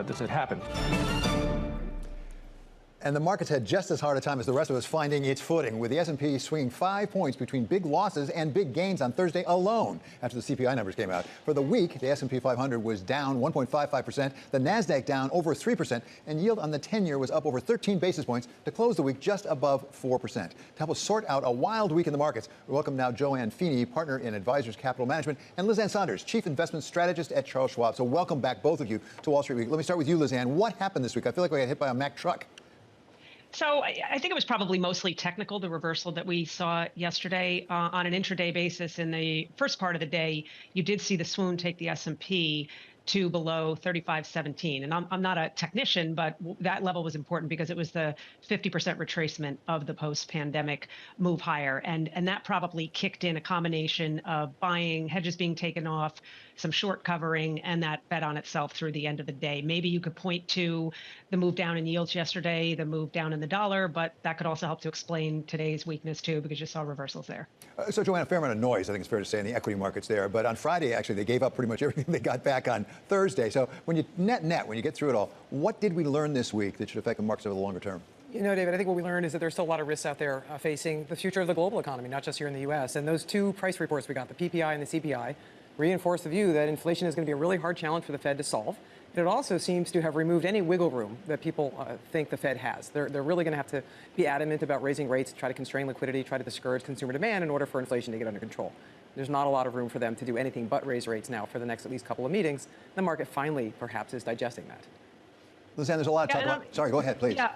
this had happened. And the markets had just as hard a time as the rest of us finding its footing, with the S&P swinging 5 points between big losses and big gains on Thursday alone after the CPI numbers came out. For the week, the S&P 500 was down 1.55%, the NASDAQ down over 3%, and yield on the 10-year was up over 13 basis points to close the week just above 4%. To help us sort out a wild week in the markets, we welcome now Joanne Feeney, partner in Advisors Capital Management, and Lizanne Saunders, Chief Investment Strategist at Charles Schwab. So welcome back, both of you, to Wall Street Week. Let me start with you, Lizanne. What happened this week? I feel like we got hit by a Mack truck. So I think it was probably mostly technical, the reversal that we saw yesterday. On an intraday basis in the first part of the day, you did see the swoon take the S&P to below 35.17. And I'm not a technician, but that level was important because it was the 50% retracement of the post-pandemic move higher. And that probably kicked in a combination of buying, hedges being taken off, some short covering, and that bet on itself through the end of the day. Maybe you could point to the move down in yields yesterday, the move down in the dollar, but that could also help to explain today's weakness too, because you saw reversals there. So, Joanne, a fair amount of noise, I think it's fair to say, in the equity markets there. But on Friday, actually, they gave up pretty much everything they got back on Thursday. So when you net, when you get through it all, what did we learn this week that should affect the markets over the longer term? You know, David, I think what we learned is that there's still a lot of risks out there facing the future of the global economy, not just here in the U.S. And those two price reports we got, the PPI and the CPI, reinforce the view that inflation is going to be a really hard challenge for the Fed to solve. And it also seems to have removed any wiggle room that people think the Fed has. They're really going to have to be adamant about raising rates, try to constrain liquidity, try to discourage consumer demand in order for inflation to get under control. There's not a lot of room for them to do anything but raise rates now for the next at least couple of meetings. The market finally, perhaps, is digesting that. Lizanne, there's a lot of talk about... Sorry, go ahead, please. Yeah,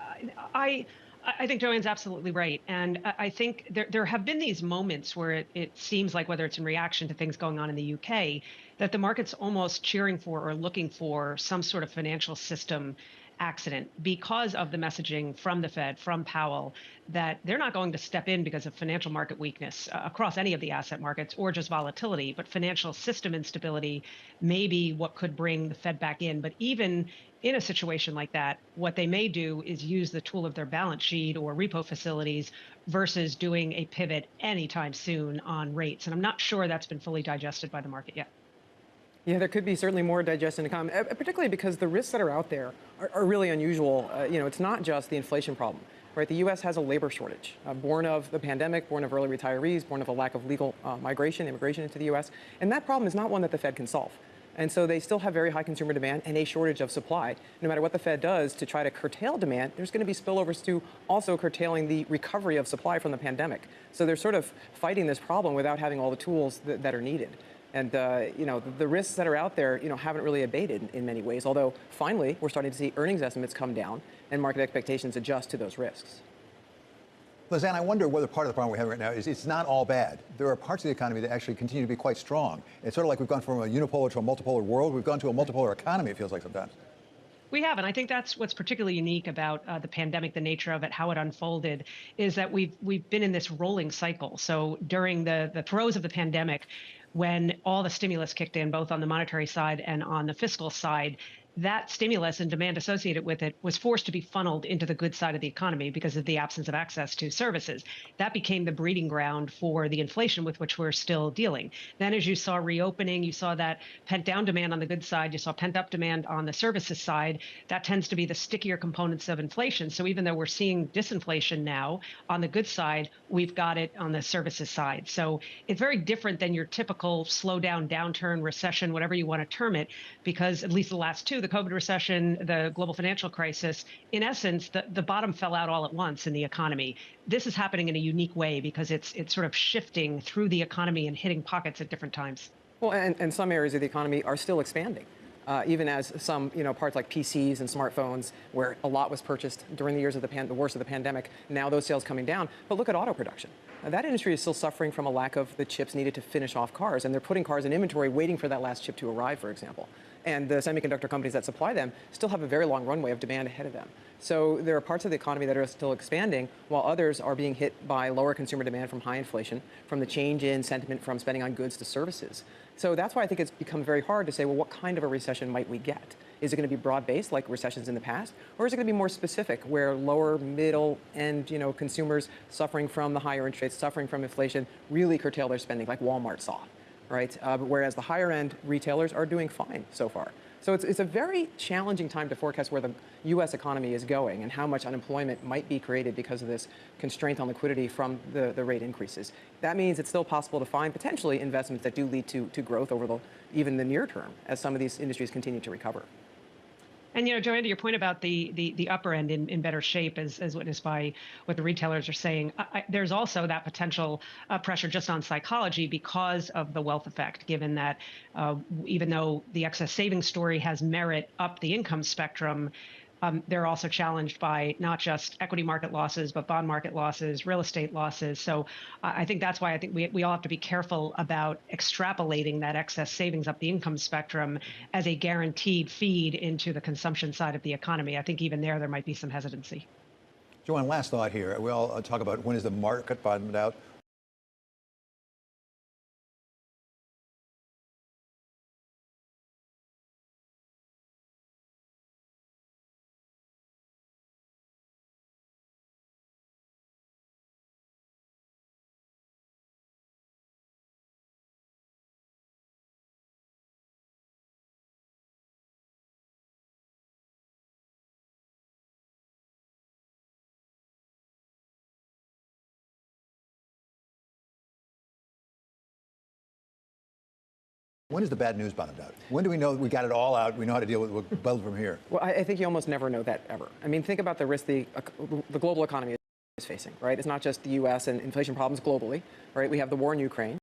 I think Joanne's absolutely right. And I think there have been these moments where it seems like, whether it's in reaction to things going on in the UK, that the market's almost cheering for or looking for some sort of financial system accident because of the messaging from the Fed, from Powell, that they're not going to step in because of financial market weakness across any of the asset markets or just volatility, but financial system instability may be what could bring the Fed back in. But even in a situation like that, what they may do is use the tool of their balance sheet or repo facilities versus doing a pivot anytime soon on rates. And I'm not sure that's been fully digested by the market yet. Yeah, there could be certainly more digestion to come, particularly because the risks that are out there are really unusual. It's not just the inflation problem, right? The U.S. has a labor shortage, born of the pandemic, born of early retirees, born of a lack of legal immigration into the U.S. And that problem is not one that the Fed can solve. And so they still have very high consumer demand and a shortage of supply. No matter what the Fed does to try to curtail demand, there's going to be spillovers to also curtailing the recovery of supply from the pandemic. So they're sort of fighting this problem without having all the tools that are needed. And, the risks that are out there, haven't really abated in many ways, although finally we're starting to see earnings estimates come down and market expectations adjust to those risks. Lizanne, I wonder whether part of the problem we have right now is it's not all bad. There are parts of the economy that actually continue to be quite strong. It's sort of like we've gone from a unipolar to a multipolar world. We've gone to a multipolar economy, it feels like sometimes. We have, and I think that's what's particularly unique about the pandemic, the nature of it, how it unfolded, is that we've been in this rolling cycle. So during the throes of the pandemic, when all the stimulus kicked in, both on the monetary side and on the fiscal side, that stimulus and demand associated with it was forced to be funneled into the good side of the economy because of the absence of access to services. That became the breeding ground for the inflation with which we're still dealing. Then as you saw reopening, you saw that pent down demand on the good side, you saw pent up demand on the services side. That tends to be the stickier components of inflation. So even though we're seeing disinflation now on the good side, we've got it on the services side. So it's very different than your typical slowdown, downturn, recession, whatever you want to term it, because at least the last two, the COVID recession, the global financial crisis, in essence, the bottom fell out all at once in the economy. This is happening in a unique way because it's sort of shifting through the economy and hitting pockets at different times. Well, and some areas of the economy are still expanding. Even as some, parts like PCs and smartphones, where a lot was purchased during the years of the worst of the pandemic, now those sales coming down. But look at auto production. That industry is still suffering from a lack of the chips needed to finish off cars, and they're putting cars in inventory waiting for that last chip to arrive, for example. And the semiconductor companies that supply them still have a very long runway of demand ahead of them. So there are parts of the economy that are still expanding, while others are being hit by lower consumer demand from high inflation, from the change in sentiment from spending on goods to services. So that's why I think it's become very hard to say, well, what kind of a recession might we get? Is it going to be broad-based like recessions in the past? Or is it going to be more specific where lower, middle, and consumers suffering from the higher interest rates, suffering from inflation, really curtail their spending like Walmart saw, right? Whereas the higher-end retailers are doing fine so far. So it's a very challenging time to forecast where the U.S. economy is going and how much unemployment might be created because of this constraint on liquidity from the rate increases. That means it's still possible to find potentially investments that do lead to growth over even the near term as some of these industries continue to recover. And, Joanne, to your point about the upper end in better shape, as witnessed by what the retailers are saying, there's also that potential pressure just on psychology because of the wealth effect, given that even though the excess savings story has merit up the income spectrum, they're also challenged by not just equity market losses, but bond market losses, real estate losses. So I think that's why I think we all have to be careful about extrapolating that excess savings up the income spectrum as a guaranteed feed into the consumption side of the economy. I think even there might be some hesitancy. Joanne, last thought here. We all talk about when is the market bottomed out. When is the bad news bottomed out? When do we know we got it all out? We know how to deal with it. We'll build from here. Well, I think you almost never know that ever. I mean, think about the risk the global economy is facing, right? It's not just the U.S. and inflation problems globally, right? We have the war in Ukraine,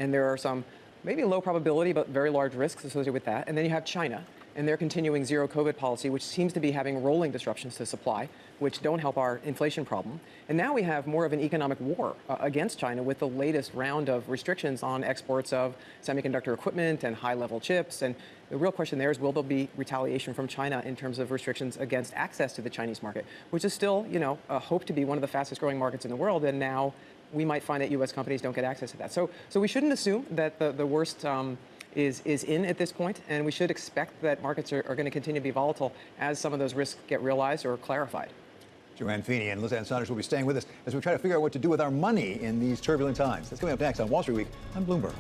and there are some maybe low probability but very large risks associated with that. And then you have China and their continuing zero COVID policy, which seems to be having rolling disruptions to supply, which don't help our inflation problem. And now we have more of an economic war against China with the latest round of restrictions on exports of semiconductor equipment and high-level chips. And the real question there is, will there be retaliation from China in terms of restrictions against access to the Chinese market, which is still, hoped to be one of the fastest-growing markets in the world. And now we might find that U.S. companies don't get access to that. So we shouldn't assume that the worst is in at this point, and we should expect that markets are going to continue to be volatile as some of those risks get realized or clarified. Joanne Feeney and Lizanne Saunders will be staying with us as we try to figure out what to do with our money in these turbulent times. That's coming up next on Wall Street Week on Bloomberg.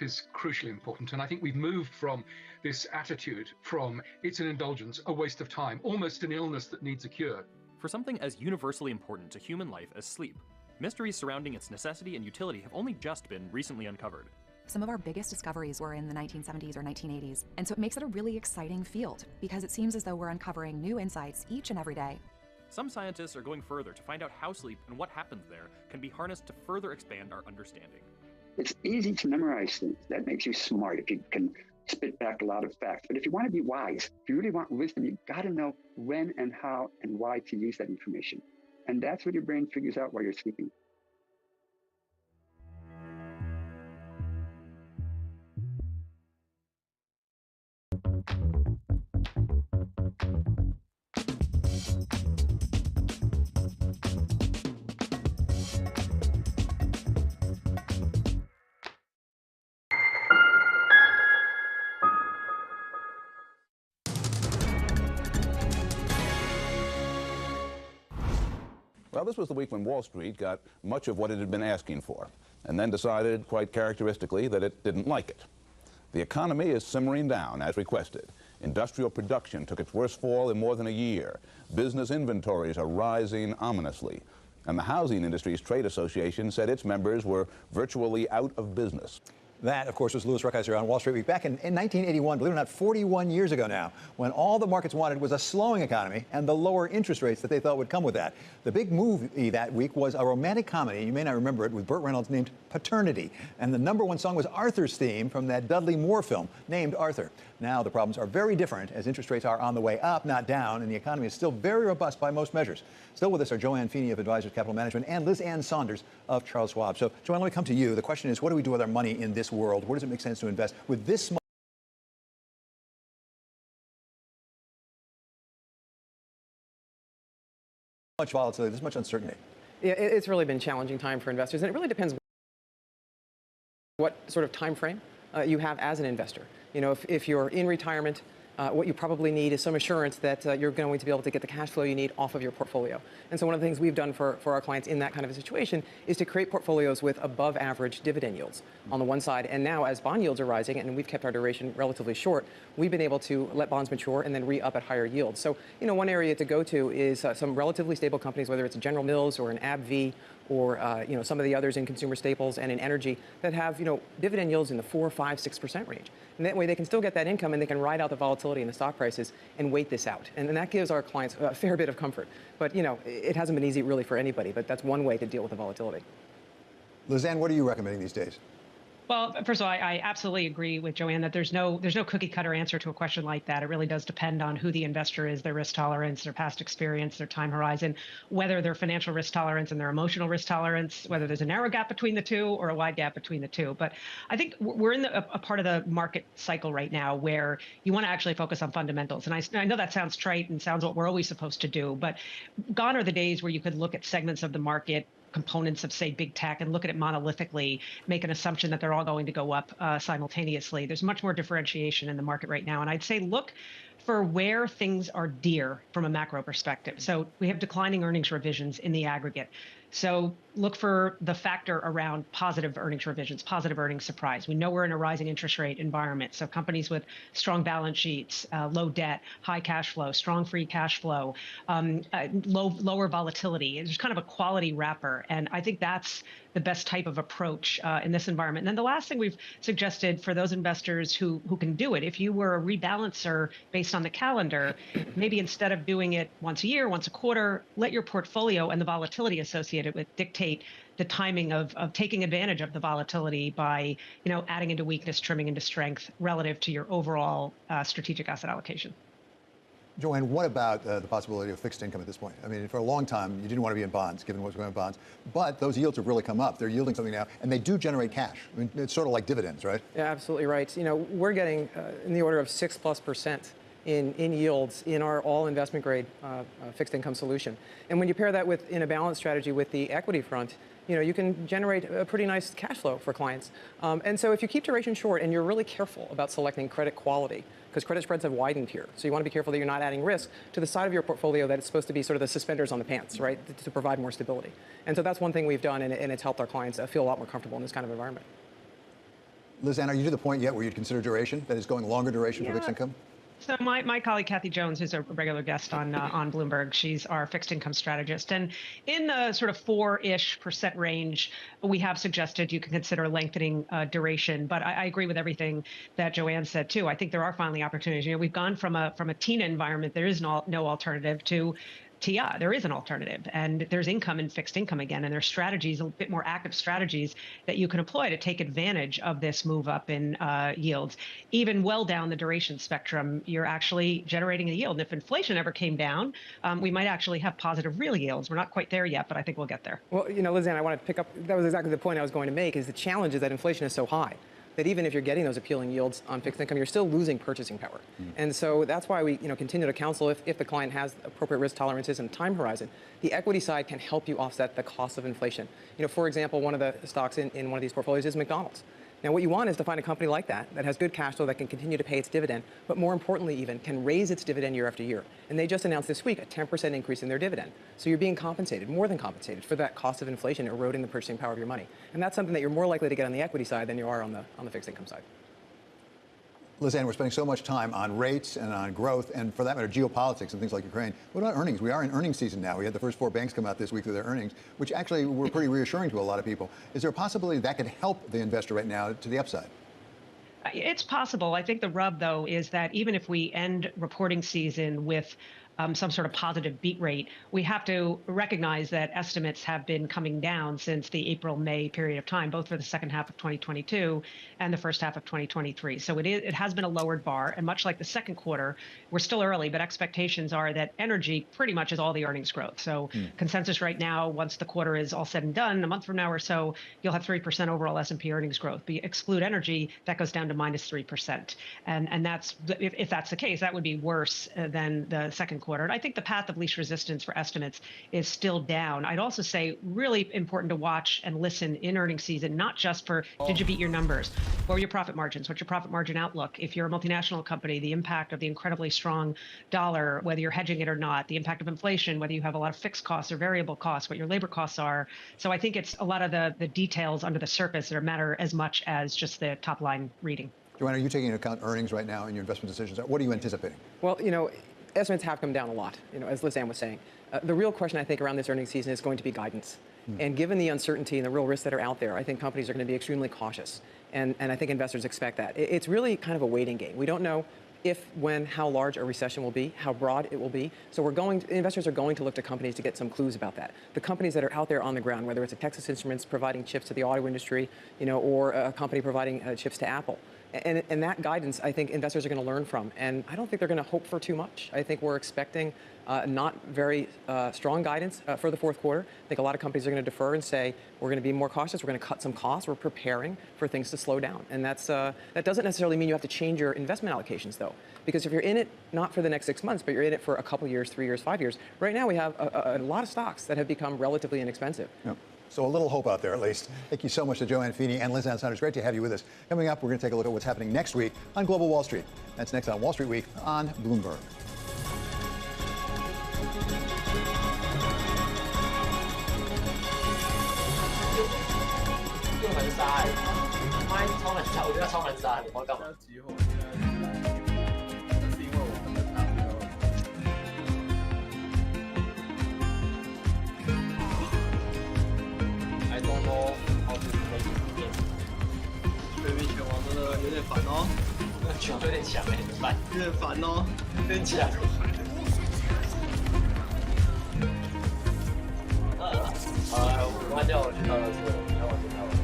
Is crucially important, and I think we've moved from this attitude from it's an indulgence, a waste of time, almost an illness that needs a cure. For something as universally important to human life as sleep, mysteries surrounding its necessity and utility have only just been recently uncovered. Some of our biggest discoveries were in the 1970s or 1980s, and so it makes it a really exciting field because it seems as though we're uncovering new insights each and every day. Some scientists are going further to find out how sleep and what happens there can be harnessed to further expand our understanding. It's easy to memorize things. That makes you smart if you can spit back a lot of facts. But if you want to be wise, if you really want wisdom, you got to know when and how and why to use that information. And that's what your brain figures out while you're sleeping. Well, this was the week when Wall Street got much of what it had been asking for, and then decided, quite characteristically, that it didn't like it. The economy is simmering down, as requested. Industrial production took its worst fall in more than a year. Business inventories are rising ominously. And the Housing Industries Trade Association said its members were virtually out of business. That, of course, was Louis Rukeyser on Wall Street Week back in 1981, believe it or not, 41 years ago now, when all the markets wanted was a slowing economy and the lower interest rates that they thought would come with that. The big movie that week was a romantic comedy, you may not remember it, with Burt Reynolds, named Paternity. And the #1 song was Arthur's theme from that Dudley Moore film named Arthur. Now the problems are very different as interest rates are on the way up, not down, and the economy is still very robust by most measures. Still with us are Joanne Feeney of Advisors Capital Management and Liz Ann Saunders of Charles Schwab. So, Joanne, let me come to you. The question is, what do we do with our money in this world? Where does it make sense to invest with this much volatility, this much uncertainty? Yeah, it's really been a challenging time for investors, and it really depends what sort of time frame you have as an investor. You know, if you're in retirement, what you probably need is some assurance that you're going to be able to get the cash flow you need off of your portfolio. And so one of the things we've done for our clients in that kind of a situation is to create portfolios with above average dividend yields on the one side. And now as bond yields are rising, and we've kept our duration relatively short, we've been able to let bonds mature and then re-up at higher yields. So, you know, one area to go to is some relatively stable companies, whether it's a General Mills or an AbbVie or you know, some of the others in consumer staples and in energy that have, you know, dividend yields in the 4, 5, 6% range. And that way they can still get that income and they can ride out the volatility in the stock prices and wait this out. And that gives our clients a fair bit of comfort. But, you know, it hasn't been easy really for anybody, but that's one way to deal with the volatility. Liz Ann, what are you recommending these days? Well, first of all, I absolutely agree with Joanne that there's no cookie cutter answer to a question like that. It really does depend on who the investor is, their risk tolerance, their past experience, their time horizon, whether their financial risk tolerance and their emotional risk tolerance, whether there's a narrow gap between the two or a wide gap between the two. But I think we're in a part of the market cycle right now where you want to actually focus on fundamentals. And I know that sounds trite and sounds what we're always supposed to do, but gone are the days where you could look at segments of the market, components of, say, big tech, and look at it monolithically, make an assumption that they're all going to go up simultaneously. There's much more differentiation in the market right now. And I'd say look for where things are dear from a macro perspective. So we have declining earnings revisions in the aggregate. So look for the factor around positive earnings revisions, positive earnings surprise. We know we're in a rising interest rate environment. So companies with strong balance sheets, low debt, high cash flow, strong free cash flow, lower volatility. It's just kind of a quality wrapper. And I think that's the best type of approach in this environment. And then the last thing we've suggested for those investors who can do it, if you were a rebalancer based on the calendar, maybe instead of doing it once a year, once a quarter, let your portfolio and the volatility associated with dictate the timing of taking advantage of the volatility by, you know, adding into weakness, trimming into strength relative to your overall strategic asset allocation. Joanne, what about the possibility of fixed income at this point? I mean, for a long time, you didn't want to be in bonds, given what's going on in bonds. But those yields have really come up. They're yielding something now, and they do generate cash. I mean, it's sort of like dividends, right? Yeah, absolutely right. You know, we're getting in the order of 6+% in yields in our all investment grade fixed income solution. And when you pair that with in a balanced strategy with the equity front, you know, you can generate a pretty nice cash flow for clients. And so if you keep duration short and you're really careful about selecting credit quality, because credit spreads have widened here. So you want to be careful that you're not adding risk to the side of your portfolio that it's supposed to be sort of the suspenders on the pants, right, to provide more stability. And so that's one thing we've done, and it's helped our clients feel a lot more comfortable in this kind of environment. Liz Ann, are you to the point yet where you'd consider duration, that is going longer duration for fixed income? So my colleague Kathy Jones, who's a regular guest on Bloomberg, she's our fixed income strategist, and in the sort of 4-ish% range, we have suggested you can consider lengthening duration. But I agree with everything that Joanne said too. I think there are finally opportunities. You know, we've gone from a TINA environment, there is no alternative, to TIA. There is an alternative, and there's income in fixed income again, and there's strategies, a bit more active strategies that you can employ to take advantage of this move up in yields. Even well down the duration spectrum, you're actually generating a yield. And if inflation ever came down, we might actually have positive real yields. We're not quite there yet, but I think we'll get there. Well, you know, Liz Ann, I want to pick up, that was exactly the point I was going to make, is the challenge is that inflation is so high that even if you're getting those appealing yields on fixed income, you're still losing purchasing power. And so that's why we, you know, continue to counsel if the client has appropriate risk tolerances and time horizon, the equity side can help you offset the cost of inflation. You know, for example, one of the stocks in one of these portfolios is McDonald's. Now, what you want is to find a company like that has good cash flow, that can continue to pay its dividend, but more importantly even, can raise its dividend year after year. And they just announced this week a 10% increase in their dividend. So you're being compensated, more than compensated, for that cost of inflation eroding the purchasing power of your money. And that's something that you're more likely to get on the equity side than you are on the fixed income side. Liz Ann, we're spending so much time on rates and on growth and, for that matter, geopolitics and things like Ukraine. What about earnings? We are in earnings season now. We had the first 4 banks come out this week with their earnings, which actually were pretty reassuring to a lot of people. Is there a possibility that could help the investor right now to the upside? It's possible. I think the rub, though, is that even if we end reporting season with some sort of positive beat rate, we have to recognize that estimates have been coming down since the April-May period of time, both for the second half of 2022 and the first half of 2023. So it has been a lowered bar, and much like the second quarter, we're still early, but expectations are that energy pretty much is all the earnings growth. So consensus right now, once the quarter is all said and done, a month from now or so, you'll have 3% overall S&P earnings growth. But exclude energy, that goes down to minus 3%. And that's, if that's the case, that would be worse than the second quarter. And I think the path of least resistance for estimates is still down. I'd also say really important to watch and listen in earnings season, not just for did you beat your numbers, what were your profit margins, what's your profit margin outlook? If you're a multinational company, the impact of the incredibly strong dollar, whether you're hedging it or not, the impact of inflation, whether you have a lot of fixed costs or variable costs, what your labor costs are. So I think it's a lot of the details under the surface that matter as much as just the top line reading. Joanna, are you taking into account earnings right now in your investment decisions? What are you anticipating? Well, estimates have come down a lot, as Liz Ann was saying. The real question, I think, around this earnings season is going to be guidance. And given the uncertainty and the real risks that are out there, I think companies are going to be extremely cautious. And I think investors expect that. It's really kind of a waiting game. We don't know if, when, how large a recession will be, how broad it will be. So investors are going to look to companies to get some clues about that. The companies that are out there on the ground, whether it's a Texas Instruments providing chips to the auto industry, or a company providing chips to Apple. And that guidance, I think investors are going to learn from. And I don't think they're going to hope for too much. I think we're expecting not very strong guidance for the fourth quarter. I think a lot of companies are going to defer and say, we're going to be more cautious, we're going to cut some costs, we're preparing for things to slow down. And that doesn't necessarily mean you have to change your investment allocations, though. Because if you're in it, not for the next 6 months, but you're in it for a couple years, 3 years, 5 years, right now we have a lot of stocks that have become relatively inexpensive. Yep. So a little hope out there, at least. Thank you so much to Joanne Feeney and Liz Ann Sanders. Great to have you with us. Coming up, we're going to take a look at what's happening next week on Global Wall Street. That's next on Wall Street Week on Bloomberg. I don't know how to make it game。对面拳王真的有点烦哦，拳有点强哎，怎么办？有点烦哦，有点强。我关掉，我去倒垃圾，然后我去倒垃圾。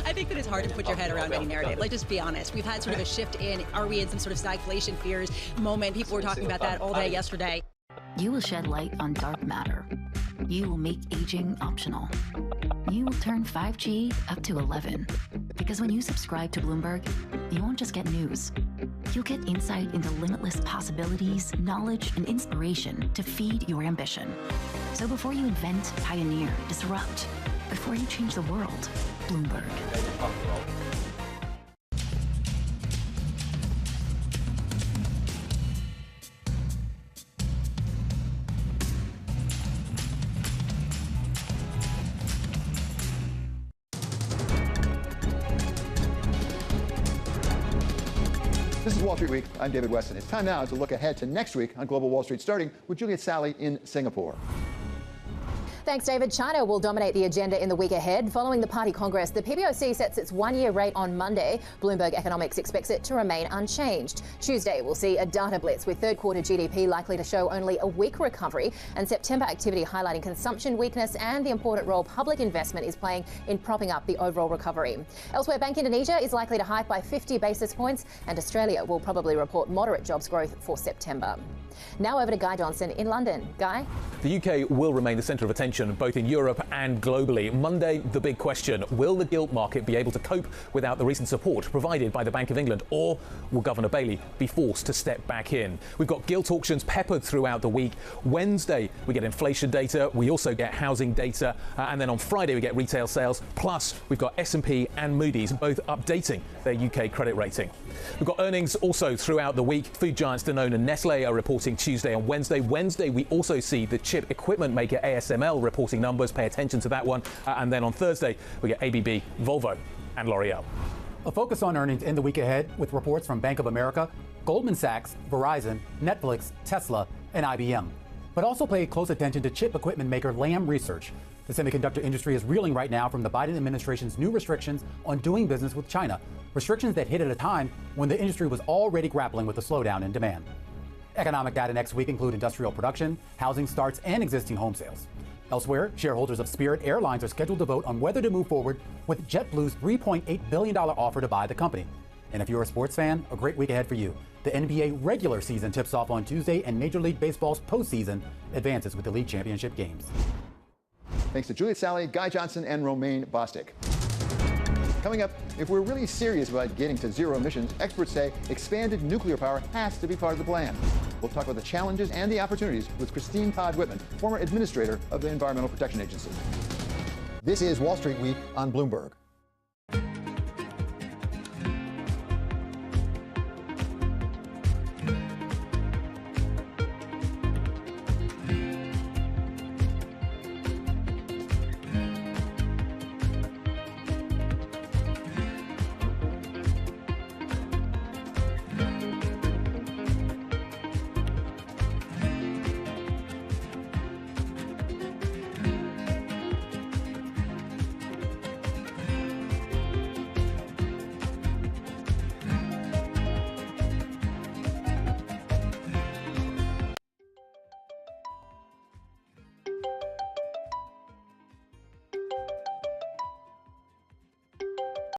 I think that it's hard to put your head around any narrative. Like, just be honest. We've had sort of a shift in, are we in some sort of stagflation fears moment? People were talking about that all day yesterday. You will shed light on dark matter. You will make aging optional. You will turn 5G up to 11. Because when you subscribe to Bloomberg, you won't just get news. You'll get insight into limitless possibilities, knowledge, and inspiration to feed your ambition. So before you invent, pioneer, disrupt, before you change the world, Bloomberg. This is Wall Street Week. I'm David Weston. It's time now to look ahead to next week on Global Wall Street, starting with Juliet Sally in Singapore. Thanks, David. China will dominate the agenda in the week ahead. Following the Party Congress, the PBOC sets its one-year rate on Monday. Bloomberg Economics expects it to remain unchanged. Tuesday, we'll see a data blitz with third-quarter GDP likely to show only a weak recovery, and September activity highlighting consumption weakness and the important role public investment is playing in propping up the overall recovery. Elsewhere, Bank Indonesia is likely to hike by 50 basis points, and Australia will probably report moderate jobs growth for September. Now over to Guy Johnson in London. Guy? The UK will remain the centre of attention both in Europe and globally. Monday, the big question, will the gilt market be able to cope without the recent support provided by the Bank of England, or will Governor Bailey be forced to step back in? We've got gilt auctions peppered throughout the week. Wednesday, we get inflation data. We also get housing data. And then on Friday, we get retail sales. Plus, we've got S&P and Moody's both updating their UK credit rating. We've got earnings also throughout the week. Food giants Danone and Nestle are reporting Tuesday and Wednesday. Wednesday, we also see the chip equipment maker ASML reporting numbers. Pay attention to that one. And then on Thursday, we get ABB, Volvo and L'Oreal. A focus on earnings in the week ahead with reports from Bank of America, Goldman Sachs, Verizon, Netflix, Tesla, and IBM. But also pay close attention to chip equipment maker Lam Research. The semiconductor industry is reeling right now from the Biden administration's new restrictions on doing business with China. Restrictions that hit at a time when the industry was already grappling with a slowdown in demand. Economic data next week include industrial production, housing starts, and existing home sales. Elsewhere, shareholders of Spirit Airlines are scheduled to vote on whether to move forward with JetBlue's $3.8 billion offer to buy the company. And if you're a sports fan, a great week ahead for you. The NBA regular season tips off on Tuesday, and Major League Baseball's postseason advances with the league championship games. Thanks to Juliet Sally, Guy Johnson, and Romaine Bostic. Coming up, if we're really serious about getting to zero emissions, experts say expanded nuclear power has to be part of the plan. We'll talk about the challenges and the opportunities with Christine Todd Whitman, former administrator of the Environmental Protection Agency. This is Wall Street Week on Bloomberg.